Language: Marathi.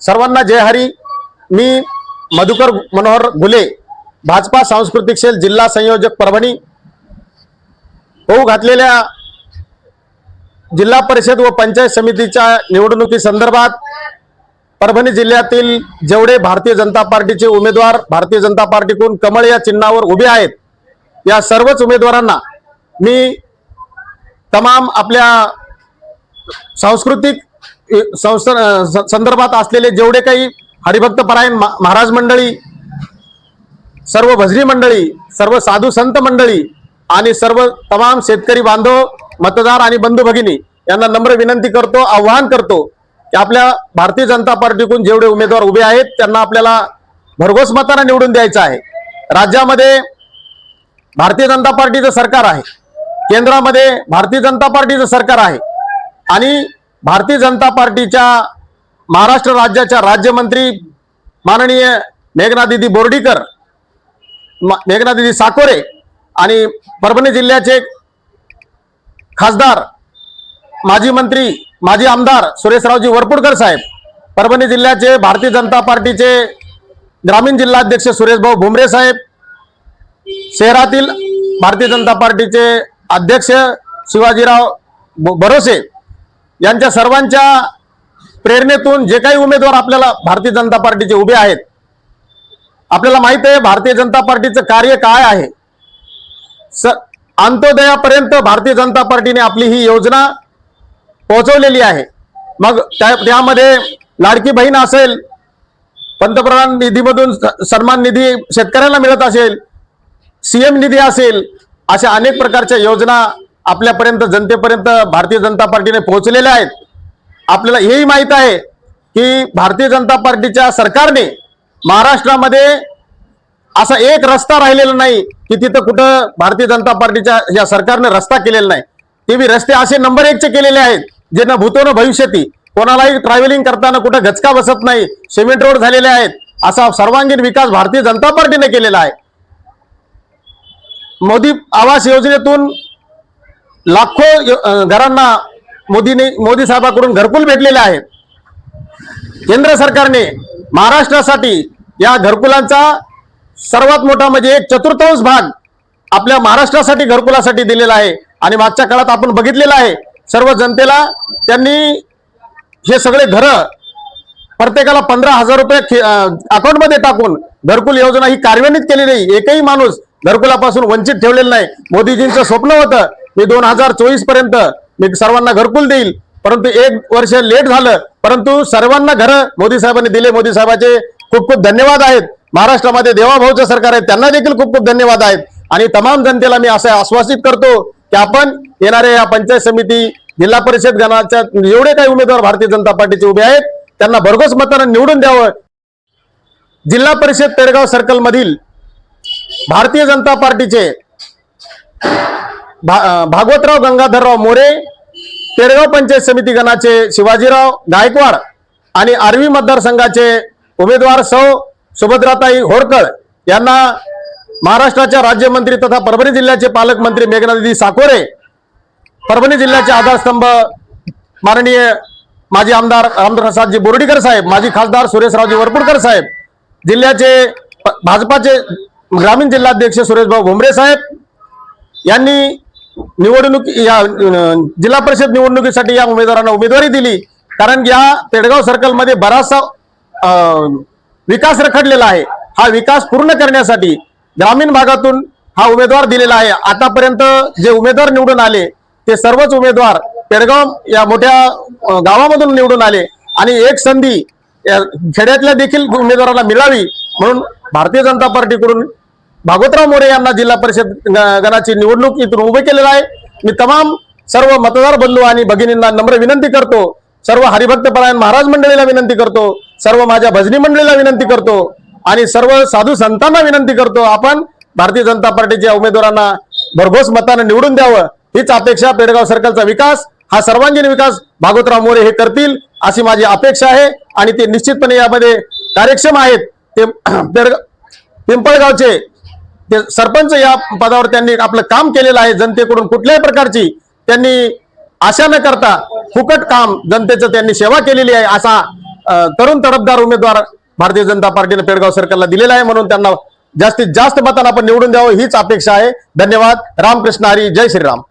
सर्वांना जय हरी। मी मधुकर मनोहर गुले, भाजपा सांस्कृतिक सेल जिल्हा संयोजक परभणी। होऊ घातलेल्या जिल्हा परिषद व पंचायत समितीच्या निवडणुकी संदर्भात परभणी जिल्ह्यातील जेवढे भारतीय जनता पार्टीचे उमेदवार भारतीय जनता पार्टीकडून कमळ या चिन्हावर उभे आहेत, या सर्वच उमेदवारांना मी तमाम आपल्या सांस्कृतिक संदर्भात असलेले जेवढे काही हरिभक्त परायण महाराज मंडळी, सर्व भजनी मंडळी, सर्व साधू संत मंडळी आणि सर्व तमाम शेतकरी बांधव, मतदार आणि बंधू भगिनी यांना नम्र विनंती करतो, आवाहन करतो की आपल्या भारतीय जनता पार्टीकडून जेवढे उमेदवार उभे आहेत त्यांना आपल्याला भरघोस मताने निवडून द्यायचं आहे। राज्यामध्ये भारतीय जनता पार्टीचं सरकार आहे, केंद्रामध्ये भारतीय जनता पार्टीचं सरकार आहे आणि भारतीय जनता पार्टीच्या महाराष्ट्र राज्याच्या राज्यमंत्री माननीय मेघनादिदी बोर्डीकर, मेघनादिदी साकोरे आणि परभणी जिल्ह्याचे खासदार, माजी मंत्री, माजी आमदार सुरेशरावजी वरपुडकर साहेब, परभणी जिल्ह्याचे भारतीय जनता पार्टीचे ग्रामीण जिल्हाध्यक्ष सुरेशभाऊ भुमरे साहेब, शहरातील भारतीय जनता पार्टीचे अध्यक्ष शिवाजीराव भरोसे यांच्या सर्वांच्या प्रेरणेतून जे काही उमेदवार आपल्याला भारतीय जनता पार्टीचे उभे आहेत, आपल्याला माहित आहे भारतीय जनता पार्टीचं कार्य काय आहे। अंत्योदयापर्यंत भारतीय जनता पार्टीने आपली ही योजना पोहोचवलेली आहे। मग त्यामध्ये लाडकी बहीण असेल, पंतप्रधान निधीमधून सन्मान निधी शेतकऱ्यांना मिळत असेल, सीएम निधी असेल, अशा अनेक प्रकारच्या योजना आपल्यापर्यंत जनतेपर्यंत भारतीय जनता पार्टीने पोहोचलेल्या आहेत। आपल्याला हेही माहित आहे की भारतीय जनता पार्टीच्या सरकारने महाराष्ट्रामध्ये असा एक रस्ता राहिलेला नाही की तिथं कुठं भारतीय जनता पार्टीच्या या सरकारने रस्ता केलेला नाही। ते बी रस्ते असे नंबर 1 चे केलेले आहेत जे न भूतो न भविष्यती, कोणालाही ट्रॅव्हलिंग करताना कुठं गचका बसत नाही, सिमेंट रोड झालेले आहेत। असा सर्वांगीण विकास भारतीय जनता पार्टीने केलेला आहे। मोदी आवास योजनेतून लाखो घरांना मोदी साहेबांकडून घरकुल भेटलेले आहेत। केंद्र सरकारने महाराष्ट्रासाठी या घरकुलांचा सर्वात मोठा म्हणजे 1/4 भाग आपल्या महाराष्ट्रासाठी घरकुलासाठी दिलेला आहे आणि मागच्या काळात आपण बघितलेलं आहे सर्व जनतेला त्यांनी हे सगळे घर प्रत्येकाला 15,000 रुपये अकाउंटमध्ये टाकून घरकुल योजना ही कार्यान्वित केली नाही। एकही माणूस घरकुलापासून वंचित ठेवलेलं नाही। मोदीजींचं स्वप्न होतं मी 2024 पर्यंत मी सर्वांना घरकुल देईल, परंतु 1 वर्ष लेट झालं, परंतु सर्वांना घर मोदी साहेबांनी दिले। मोदी साहेबांचे खूप खूप धन्यवाद आहेत। महाराष्ट्रामध्ये देवाभाऊचं सरकार आहे, त्यांना देखील खूप खूप धन्यवाद आहेत। आणि तमाम जनतेला मी असं आश्वासित करतो की आपण येणाऱ्या या पंचायत समिती, जिल्हा परिषद गणाच्या एवढे काही उमेदवार भारतीय जनता पार्टीचे उभे आहेत त्यांना भरघोस मताने निवडून द्यावं। जिल्हा परिषद पेडगाव सर्कल मधील भारतीय जनता पार्टीचे भागवतराव गंगाधरराव मोरे, पेडगाव पंचायत समिती गणाचे शिवाजीराव गायकवाड आणि आर्वी मतदारसंघाचे उमेदवार सौ सुभद्राताई होरकळ यांना महाराष्ट्राच्या राज्यमंत्री तथा परभणी जिल्ह्याचे पालकमंत्री मेघनादिदी साकोरे, परभणी जिल्ह्याचे आधारस्तंभ माननीय माजी आमदार रामप्रसादजी बोर्डीकर साहेब, माजी खासदार सुरेशरावजी वरपुडकर साहेब, जिल्ह्याचे भाजपाचे ग्रामीण जिल्हाध्यक्ष सुरेशभाऊ भुमरे साहेब यांनी या जिल्हा परिषद निवडणुकीसाठी या उमेदवारांना उमेदवारी दिली। कारण या पेडगाव सर्कल मध्ये बराचसा विकास रखडलेला आहे। हा विकास पूर्ण करण्यासाठी ग्रामीण भागातून हा उमेदवार दिलेला आहे। आतापर्यंत जे उमेदवार निवडून आले ते सर्वच उमेदवार पेडगाव या मोठ्या गावामधून निवडून आले आणि एक संधी खेड्यातल्या देखील उमेदवाराला मिळावी म्हणून भारतीय जनता पार्टीकडून भागवतराव मोरे यांना जिल्हा परिषद गणाची निवडणूक इथून उभे केलेला आहे। मी तमाम सर्व मतदार बंधू आणि भगिनींना नम्र विनंती करतो, सर्व हरिभक्त परायण महाराज मंडळीला विनंती करतो, सर्व माझ्या भजनी मंडळीला विनंती करतो आणि सर्व साधू संतांना विनंती करतो, आपण भारतीय जनता पार्टीच्या उमेदवारांना भरघोस मताने निवडून द्यावं। हीच अपेक्षा। पेडगाव सर्कलचा विकास हा सर्वांगीण विकास भागवतराव मोरे हे करतील अशी माझी अपेक्षा आहे आणि ते निश्चितपणे यामध्ये कार्यक्षम आहेत। ते पिंपळगावचे ते सरपंच या पदावर त्यांनी आपलं काम केलेलं आहे। जनतेकडून कुठल्याही प्रकारची त्यांनी आशा न करता फुकट काम जनतेचं त्यांनी सेवा केलेली आहे असा तरुण तडफदार उमेदवार भारतीय जनता पार्टीने पेडगाव सर्कलला दिलेला आहे, म्हणून त्यांना जास्तीत जास्त मतांना आपण निवडून द्यावं हीच अपेक्षा आहे. धन्यवाद. रामकृष्ण हरी. जय श्रीराम.